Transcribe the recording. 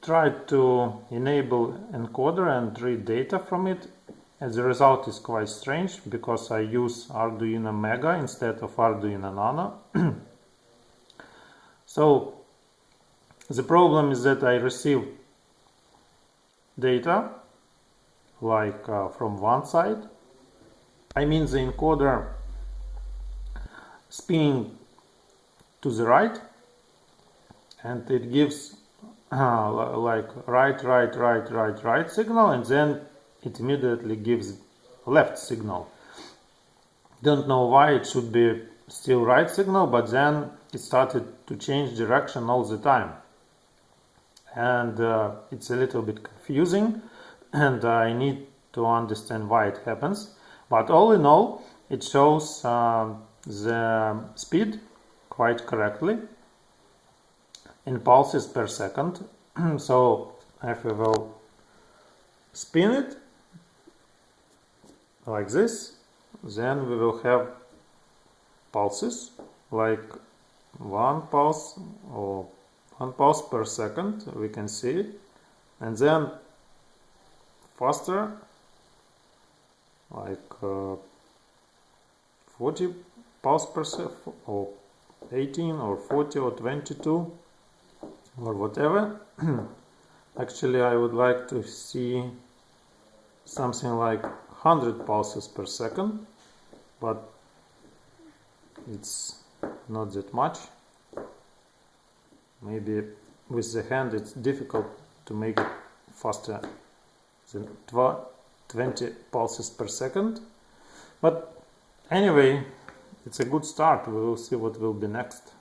tried to enable encoder and read data from it, and the result is quite strange because I use Arduino Mega instead of Arduino Nano. So the problem is that I receive data like from one side. I mean the encoder spinning to the right, and it gives like right signal, and then it immediately gives left signal. Don't know why it should be still right signal, but then it started to change direction all the time, and it's a little bit confusing, and I need to understand why it happens. But all in all, it shows the speed quite correctly in pulses per second. So if we will spin it like this, then we will have pulses like one pulse or 1 pulse per second, we can see it, and then faster like 40 pulse per second, or 18 or 40 or 22 or whatever. Actually, I would like to see something like 100 pulses per second, but it's not that much. Maybe with the hand it's difficult to make it faster than 20 pulses per second. But anyway, it's a good start. We will see what will be next.